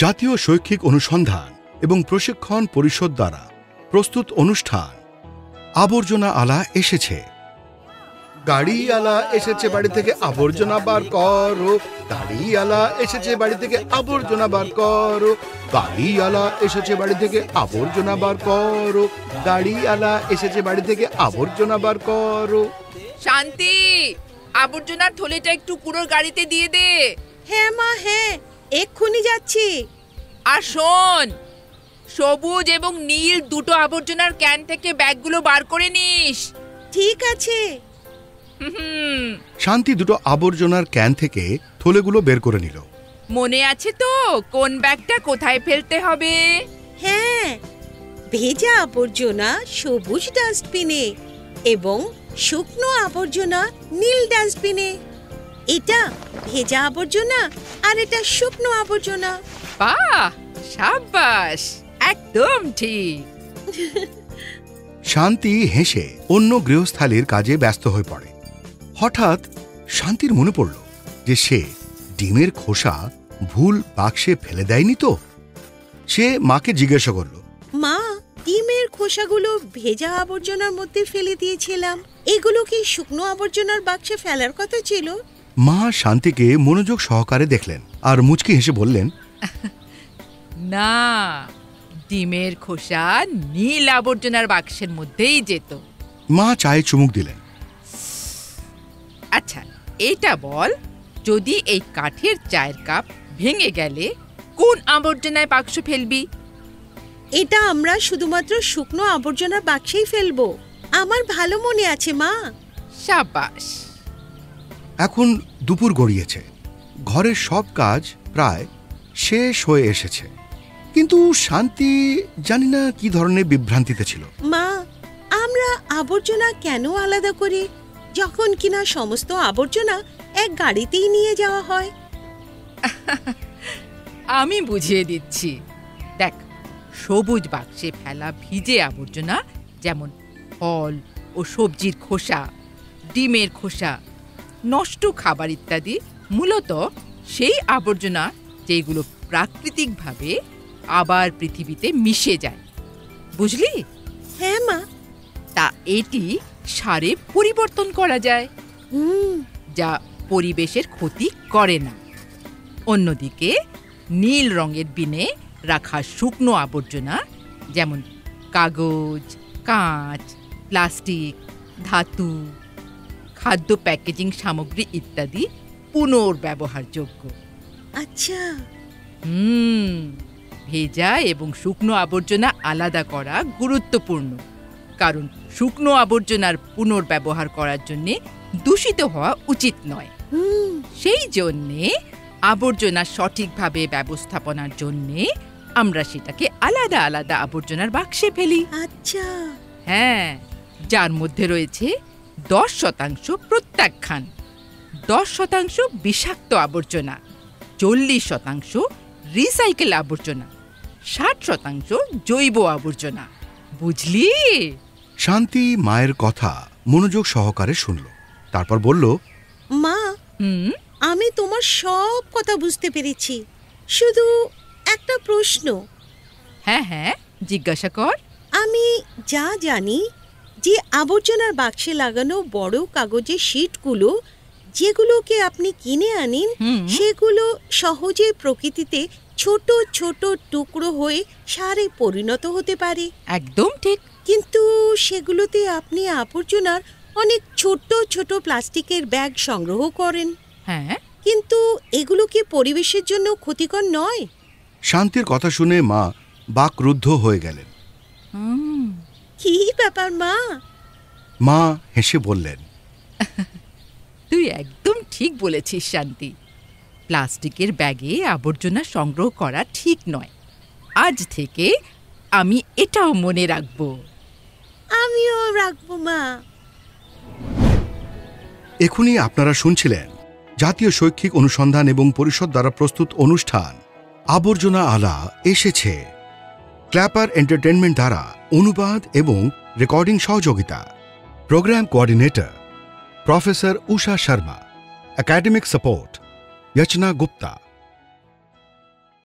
জাতীয় শৈক্ষিক অনুসন্ধান এবং প্রশিক্ষণ পরিষদ দ্বারা প্রস্তুত অনুষ্ঠান আবর্জনা আলা এসেছে। গাড়িওয়ালা এসেছে বাড়ি থেকে আবর্জনা বার করো, গাড়িওয়ালা এসেছে বাড়ি থেকে আবর্জনা বার করো, গাড়িওয়ালা এসেছে বাড়ি থেকে আবর্জনা বার করো, গাড়িওয়ালা এসেছে বাড়ি থেকে আবর্জনা বার করো। শান্তি, আবর্জনার থলেটা একটু কুড়োর গাড়িতে দিয়ে দে। হ্যাঁ মা, হ্যাঁ, এক্ষুনি যাচ্ছি। আর শোন, সবুজ এবং নীল দুটো আবর্জনার ক্যান থেকে ব্যাগগুলো বার করে নিস। ঠিক আছে। শান্তি দুটো আবর্জনার ক্যান থেকে থলেগুলো বের করে নিল। মনে আছে তো কোন ব্যাগটা কোথায় ফেলতে হবে? হ্যাঁ, ভেজা আবর্জনা সবুজ ডাস্টবিনে এবং শুকনো আবর্জনা নীল ডাস্টবিনে। এটা ভেজা আবর্জনা আর এটা শুকনো আবর্জনা। বাহ, সাবাস, একদম ঠিক। শান্তি হেসে অন্য গৃহস্থালির কাজে ব্যস্ত হয়ে পড়ে। হঠাৎ শান্তির মনে পড়ল যে সে ডিমের খোসা ভুল বাক্সে ফেলে দেয়নি তো। সে মাকে জিজ্ঞাসা করল, মা, ডিমের খোসাগুলো ভেজা আবর্জনার মধ্যে ফেলে দিয়েছিলাম, এগুলো কি শুকনো আবর্জনার বাক্সে ফেলার কথা ছিল? মা শান্তিকে মনোযোগ সহকারে দেখলেন আর মুচকি হেসে বললেন, না, ডিমের খোসা নীল আবর্জনার বাক্সের মধ্যেই যেত। মা চায়ে চুমুক দিলেন। আচ্ছা, এটা বল, যদি এই কাঠের চায়ের কাপ ভেঙে গেলে কোন আবর্জনায় বাক্স ফেলবি? এটা আমরা শুধুমাত্র শুকনো আবর্জনার বাক্সেই ফেলবো। আমার ভালো মনে আছে মা। সাবাস। এখন দুপুর গড়িয়েছে, ঘরের সব কাজ প্রায় শেষ হয়ে এসেছে, কিন্তু শান্তি জানি না কি ধরনের বিভ্রান্তিতে ছিল। মা, আমরা আবর্জনা কেন আলাদা করি যখন কিনা সমস্ত আবর্জনা এক গাড়িতেই নিয়ে যাওয়া হয়? আমি বুঝিয়ে দিচ্ছি। দেখ, সবুজ বাক্সে ফেলা ভিজে আবর্জনা যেমন ফল ও সবজির খোসা, ডিমের খোসা, নষ্ট খাবার ইত্যাদি মূলত সেই আবর্জনা যেগুলো প্রাকৃতিকভাবে আবার পৃথিবীতে মিশে যায়, বুঝলি? হ্যাঁ মা। তা এটি সারে পরিবর্তন করা যায়, যা পরিবেশের ক্ষতি করে না। অন্যদিকে নীল রঙের বিনে রাখা শুকনো আবর্জনা যেমন কাগজ, কাঁচ, প্লাস্টিক, ধাতু, খাদ্য প্যাকেজিং সামগ্রী ইত্যাদি পুনর্ব্যবহারযোগ্য। আচ্ছা। ভেজা এবং শুকনো আবর্জনা আলাদা করা গুরুত্বপূর্ণ, কারণ শুকনো আবর্জনার পুনর্ব্যবহার করার জন্য দূষিত হওয়া উচিত নয়। সেই জন্যে আবর্জনা সঠিকভাবে ব্যবস্থাপনার জন্যে আমরা সেটাকে আলাদা আলাদা আবর্জনার বাক্সে ফেলি। আচ্ছা। হ্যাঁ, যার মধ্যে রয়েছে 10% প্রত্যাখ্যান, 10% বিষাক্ত আবর্জনা, 40% রিসাইকেল আবর্জনা, 60% জৈব আবর্জনা। বুঝলি? শান্তি মায়ের কথা মনোযোগ সহকারে শুনল, তারপর বলল, মা, আমি তোমার সব কথা বুঝতে পেরেছি, শুধু একটা প্রশ্ন। হ্যাঁ হ্যাঁ, জিজ্ঞাসা কর। আমি যা জানি যে আবর্জনার বাক্সে লাগানো বড় কাগজের শীটগুলো যেগুলোকে আপনি কিনে আনেন, সেগুলো সহজে প্রকৃতিতে ছোট ছোট টুকরো হয়ে সারে পরিণত হতে পারে। একদম ঠিক। কিন্তু সেগুলোতে আপনি আবর্জনার অনেক ছোট ছোট প্লাস্টিকের ব্যাগ সংগ্রহ করেন। হ্যাঁ, কিন্তু এগুলো কি পরিবেশের জন্য ক্ষতিকর নয়? শান্তির কথা শুনে মা বাকরুদ্ধ হয়ে গেলেন। কি ব্যাপার মা? মা হেসে বললেন, তুই একদম ঠিক বলেছিস শান্তি। প্লাস্টিকের ব্যাগে আবর্জনা সংগ্রহ করা ঠিক নয়। আজ থেকে আমি এটাও মনে রাখব। আমিও রাখবো মা। এখনই আপনারা শুনছিলেন জাতীয় শৈক্ষিক অনুসন্ধান এবং পরিষদ দ্বারা প্রস্তুত অনুষ্ঠান আবর্জনা আলা এসেছে। ক্ল্যাপার এন্টারটেনমেন্ট দ্বারা অনুবাদ এবং রেকর্ডিং সহযোগিতা। প্রোগ্রাম কোঅর্ডিনেটর প্রফেসর উষা Sharma, Academic support Yachna Gupta.